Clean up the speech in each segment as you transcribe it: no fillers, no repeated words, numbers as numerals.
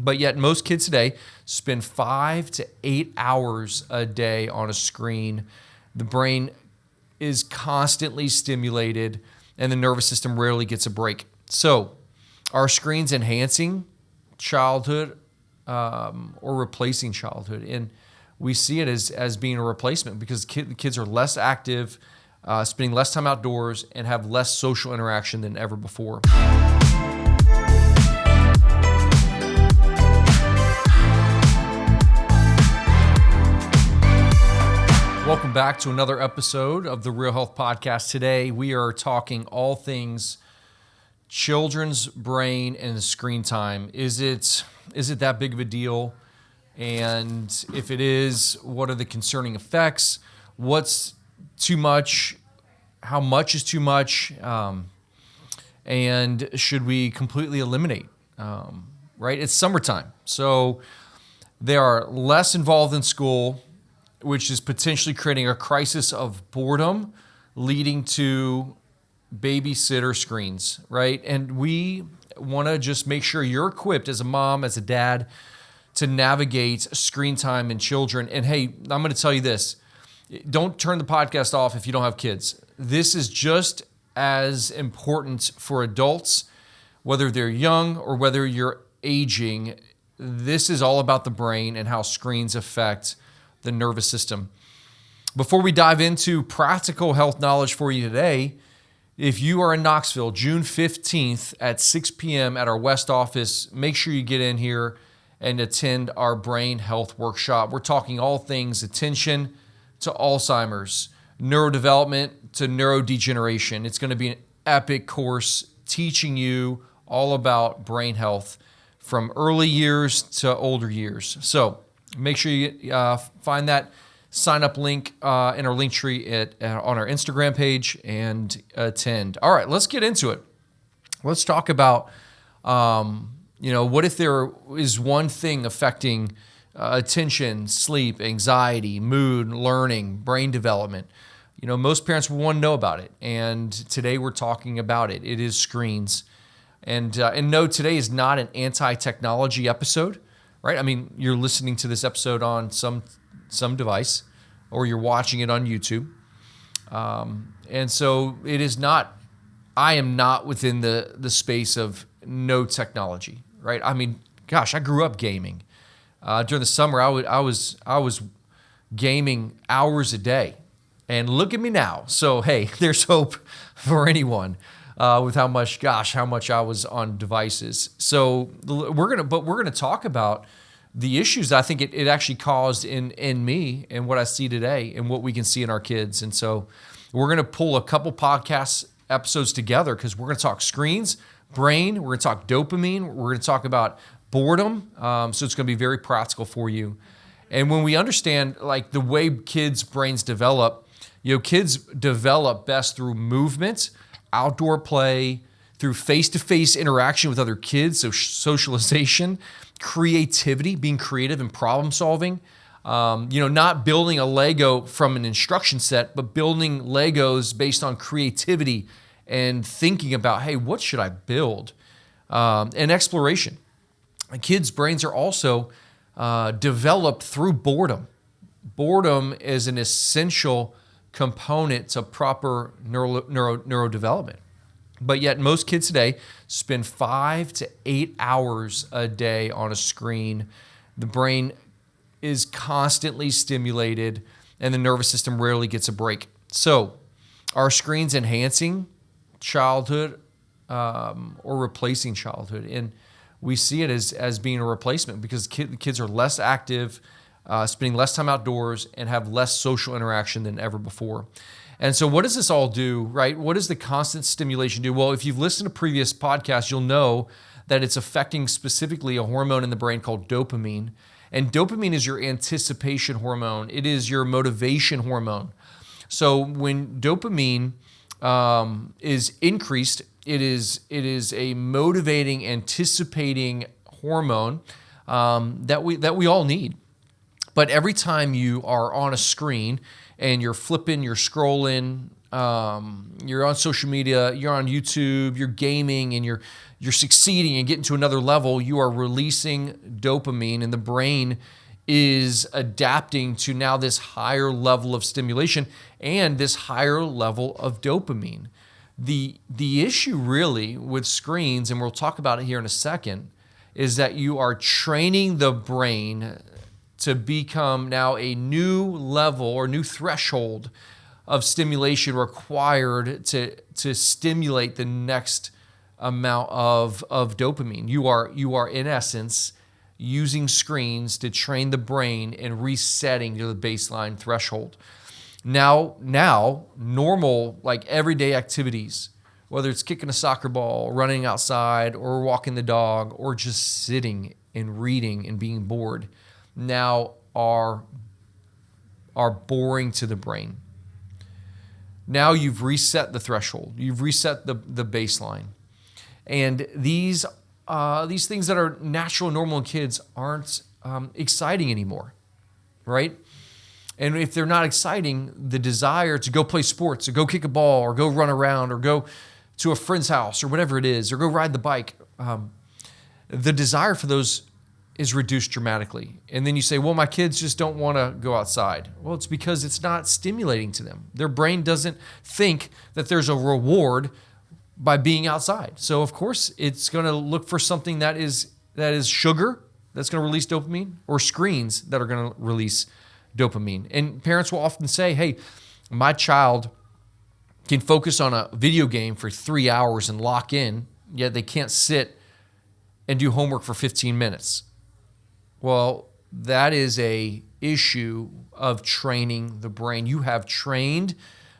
But yet most kids today spend 5 to 8 hours a day on a screen. The brain is constantly stimulated and the nervous system rarely gets a break. So are screens enhancing childhood or replacing childhood? And we see it as being a replacement because kids are less active, spending less time outdoors, and have less social interaction than ever before. Welcome back to another episode of the Real Health Podcast. Today, we are talking all things children's brain and screen time. Is it that big of a deal? And if it is, what are the concerning effects? What's too much? How much is too much? And should we completely eliminate? Right? It's summertime, so they are less involved in school, which is potentially creating a crisis of boredom, leading to babysitter screens, right? And we want to just make sure you're equipped as a mom, as a dad, to navigate screen time in children. And hey, I'm going to tell you this. Don't turn the podcast off if you don't have kids. This is just as important for adults, whether they're young or whether you're aging. This is all about the brain and how screens affect the nervous system. Before we dive into practical health knowledge for you today, if you are in Knoxville, June 15th at 6 p.m. at our West office, make sure you get in here and attend our brain health workshop. We're talking all things attention to Alzheimer's, neurodevelopment to neurodegeneration. It's going to be an epic course teaching you all about brain health from early years to older years. So make sure you find that sign-up link in our link tree on our Instagram page and attend. All right, let's get into it. Let's talk about, what if there is one thing affecting attention, sleep, anxiety, mood, learning, brain development. Most parents will want to know about it, and today we're talking about it. It is screens. And no, today is not an anti-technology episode. Right? I mean, you're listening to this episode on some device, or you're watching it on YouTube. And so it is not, I am not within the space of no technology, right? I mean, gosh, I grew up gaming. During the summer, I was gaming hours a day. And look at me now. So, hey, there's hope for anyone. With how much I was on devices. So we're gonna talk about the issues that I think it actually caused in me and what I see today and what we can see in our kids. And so we're gonna pull a couple podcast episodes together because we're gonna talk screens, brain, we're gonna talk dopamine, we're gonna talk about boredom. So it's gonna be very practical for you. And when we understand like the way kids' brains develop, kids develop best through movement, outdoor play, through face-to-face interaction with other kids, so socialization, creativity, being creative and problem solving, not building a Lego from an instruction set, but building Legos based on creativity and thinking about, hey, what should I build? And exploration. Kids' brains are also developed through boredom. Boredom is an essential component to proper neurodevelopment. But yet most kids today spend 5 to 8 hours a day on a screen. The brain is constantly stimulated and the nervous system rarely gets a break. So are screens enhancing childhood or replacing childhood? And we see it as being a replacement because kids are less active, spending less time outdoors, and have less social interaction than ever before. And so what does this all do, right? What does the constant stimulation do? Well, if you've listened to previous podcasts, you'll know that it's affecting specifically a hormone in the brain called dopamine. And dopamine is your anticipation hormone. It is your motivation hormone. So when dopamine is increased, it is a motivating, anticipating hormone that we all need. But every time you are on a screen and you're flipping, you're scrolling, you're on social media, you're on YouTube, you're gaming, and you're succeeding and getting to another level, you are releasing dopamine, and the brain is adapting to now this higher level of stimulation and this higher level of dopamine. The issue really with screens, and we'll talk about it here in a second, is that you are training the brain to become now a new level or new threshold of stimulation required to stimulate the next amount of dopamine. You are in essence using screens to train the brain and resetting to the baseline threshold. Now, normal, like everyday activities, whether it's kicking a soccer ball, running outside, or walking the dog, or just sitting and reading and being bored, now are boring to the brain. Now you've reset the threshold. You've reset the baseline. And these things that are natural and normal in kids aren't exciting anymore, right? And if they're not exciting, the desire to go play sports, or go kick a ball, or go run around, or go to a friend's house, or whatever it is, or go ride the bike, the desire for those is reduced dramatically. And then you say, well, my kids just don't want to go outside. Well, it's because it's not stimulating to them. Their brain doesn't think that there's a reward by being outside. So of course, it's going to look for something that is sugar, that's going to release dopamine, or screens that are going to release dopamine. And parents will often say, hey, my child can focus on a video game for 3 hours and lock in, yet they can't sit and do homework for 15 minutes. Well, that is a issue of training the brain. You have trained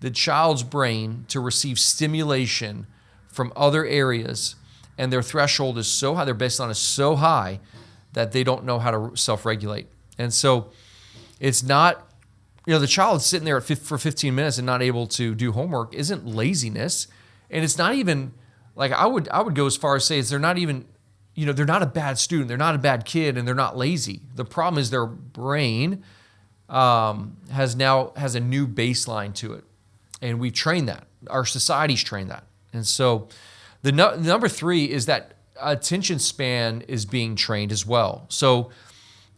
the child's brain to receive stimulation from other areas, and their threshold is so high, their baseline is so high that they don't know how to self-regulate. And so it's not, the child sitting there for 15 minutes and not able to do homework isn't laziness. And it's not even, like I would go as far as say, they're not even, they're not a bad student, they're not a bad kid, and they're not lazy. The problem is their brain has a new baseline to it. And we've trained that. Our society's trained that. And so the number 3 is that attention span is being trained as well. So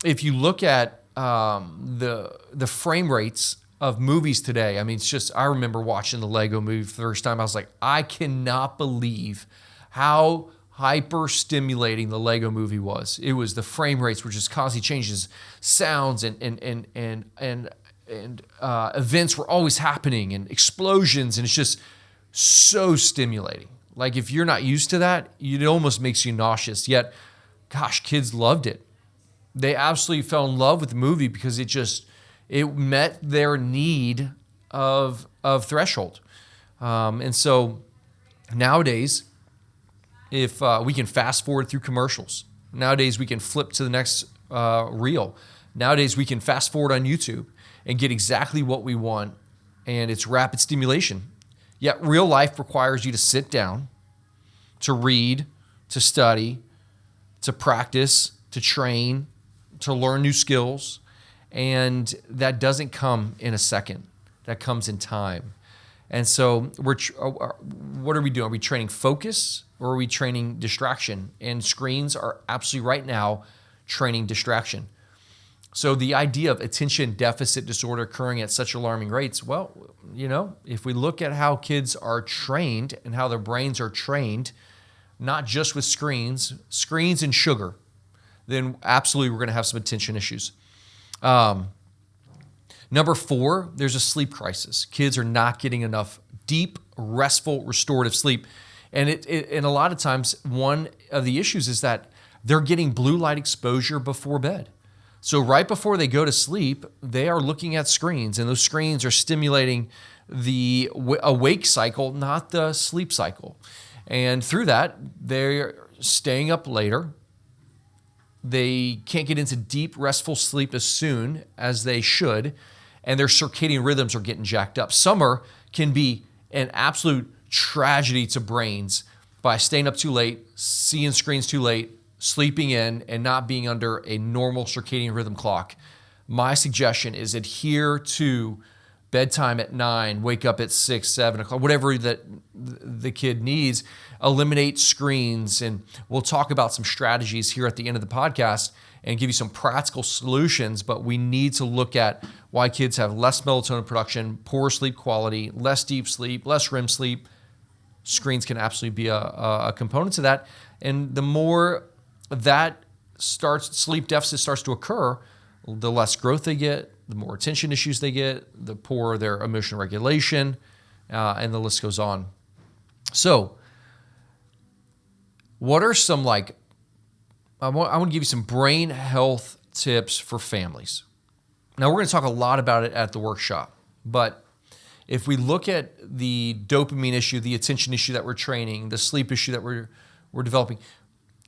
if you look at the frame rates of movies today, I mean, it's just, I remember watching the Lego movie for the first time. I was like, I cannot believe how hyper stimulating the Lego movie was. It was the frame rates were just constantly changes, sounds and events were always happening, and explosions, and it's just so stimulating. Like if you're not used to that, it almost makes you nauseous. Yet, gosh, kids loved it. They absolutely fell in love with the movie because it met their need of threshold. And so nowadays, if we can fast forward through commercials, nowadays we can flip to the next reel. Nowadays we can fast forward on YouTube and get exactly what we want, and it's rapid stimulation. Yet real life requires you to sit down, to read, to study, to practice, to train, to learn new skills, and that doesn't come in a second. That comes in time. And so what are we doing? Are we training focus, or are we training distraction? And screens are absolutely right now training distraction. So the idea of attention deficit disorder occurring at such alarming rates, well, if we look at how kids are trained and how their brains are trained, not just with screens and sugar, then absolutely we're going to have some attention issues. Number 4, there's a sleep crisis. Kids are not getting enough deep, restful, restorative sleep. And and a lot of times, one of the issues is that they're getting blue light exposure before bed. So right before they go to sleep, they are looking at screens, and those screens are stimulating the awake cycle, not the sleep cycle. And through that, they're staying up later. They can't get into deep, restful sleep as soon as they should, and their circadian rhythms are getting jacked up. Summer can be an absolute tragedy to brains by staying up too late, seeing screens too late, sleeping in, and not being under a normal circadian rhythm clock. My suggestion is adhere to bedtime at 9, wake up at 6, 7 o'clock, whatever that the kid needs. Eliminate screens. And we'll talk about some strategies here at the end of the podcast and give you some practical solutions. But we need to look at why kids have less melatonin production, poor sleep quality, less deep sleep, less REM sleep. Screens can absolutely be a component to that. And the more that sleep deficit starts to occur, the less growth they get, the more attention issues they get, the poorer their emotional regulation, and the list goes on. So, what are some I want to give you some brain health tips for families. Now, we're going to talk a lot about it at the workshop, but if we look at the dopamine issue, the attention issue that we're training, the sleep issue that we're developing,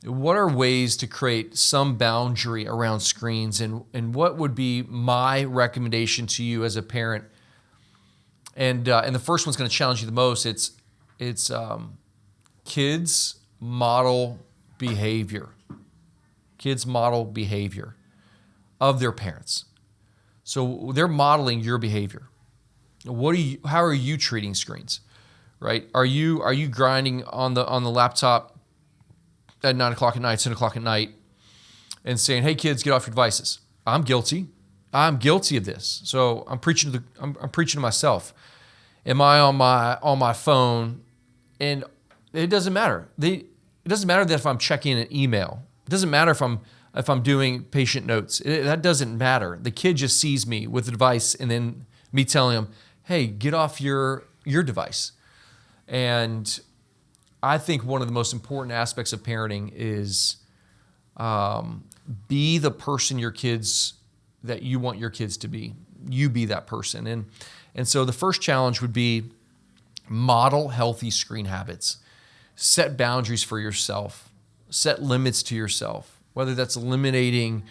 what are ways to create some boundary around screens, and what would be my recommendation to you as a parent? And the first one's going to challenge you the most. It's kids model behavior. Kids model behavior of their parents. So they're modeling your behavior. How are you treating screens? Right? Are you grinding on the laptop at 9 o'clock at night, 10 o'clock at night, and saying, "Hey kids, get off your devices"? I'm guilty. I'm guilty of this. So I'm preaching to myself. Am I on my phone? And it doesn't matter. It doesn't matter that if I'm checking an email. It doesn't matter if I'm doing patient notes. That doesn't matter. The kid just sees me with the device, and then me telling him, "Hey, get off your device." And I think one of the most important aspects of parenting is be the person that you want your kids to be. You be that person. And so the first challenge would be model healthy screen habits. Set boundaries for yourself. Set limits to yourself, whether that's eliminating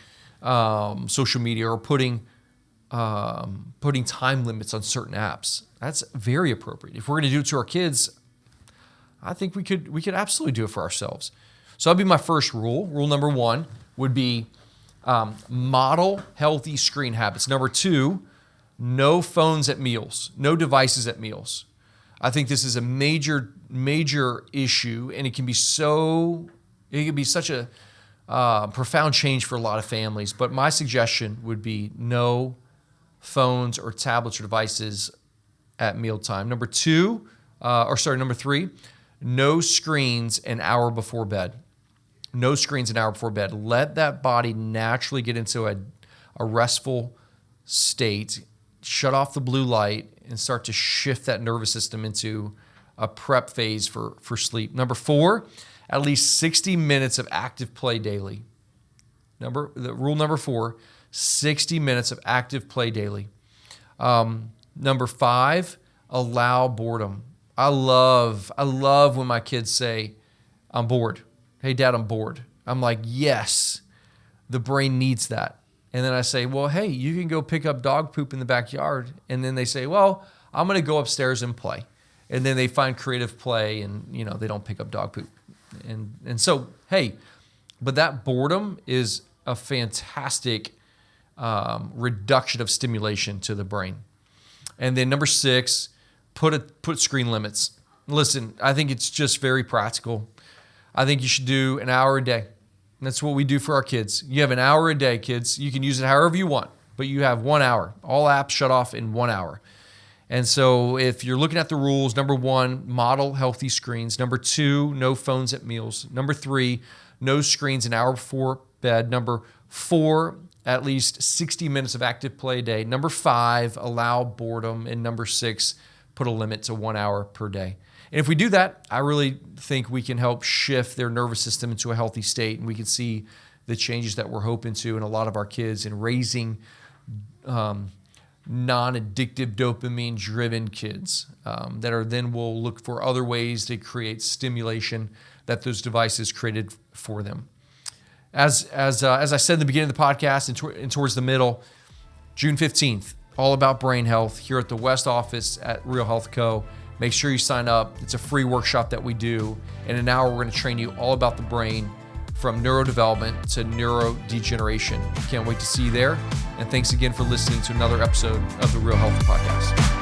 social media or putting time limits on certain apps. That's very appropriate. If we're going to do it to our kids, I think we could absolutely do it for ourselves. So that'd be my first rule. Rule number 1 would be model healthy screen habits. Number 2, no phones at meals, no devices at meals. I think this is a major issue, and it can be such a profound change for a lot of families. But my suggestion would be no phones or tablets or devices at mealtime. Number 3, no screens an hour before bed. No screens an hour before bed. Let that body naturally get into a restful state. Shut off the blue light and start to shift that nervous system into a prep phase for sleep. Number 4, at least 60 minutes of active play daily. Rule number 4, 60 minutes of active play daily. Number 5, allow boredom. I love when my kids say, "I'm bored." "Hey, Dad, I'm bored." I'm like, yes, the brain needs that. And then I say, "Well, hey, you can go pick up dog poop in the backyard." And then they say, "Well, I'm going to go upstairs and play." And then they find creative play, and they don't pick up dog poop. And so, hey, but that boredom is a fantastic reduction of stimulation to the brain. And then number 6, put screen limits. Listen, I think it's just very practical. I think you should do an hour a day. And that's what we do for our kids. You have an hour a day, kids. You can use it however you want, but you have 1 hour. All apps shut off in 1 hour. And so if you're looking at the rules, number 1, model healthy screens. Number 2, no phones at meals. Number 3, no screens an hour before bed. Number 4, at least 60 minutes of active play a day. Number 5, allow boredom. And number 6, put a limit to 1 hour per day. And if we do that, I really think we can help shift their nervous system into a healthy state, and we can see the changes that we're hoping to in a lot of our kids in raising non-addictive, dopamine-driven kids that are then will look for other ways to create stimulation that those devices created for them. As I said in the beginning of the podcast and towards the middle, June 15th, all about brain health here at the West office at Real Health Co. Make sure you sign up. It's a free workshop that we do. In an hour, we're going to train you all about the brain from neurodevelopment to neurodegeneration. Can't wait to see you there. And thanks again for listening to another episode of the Real Health Podcast.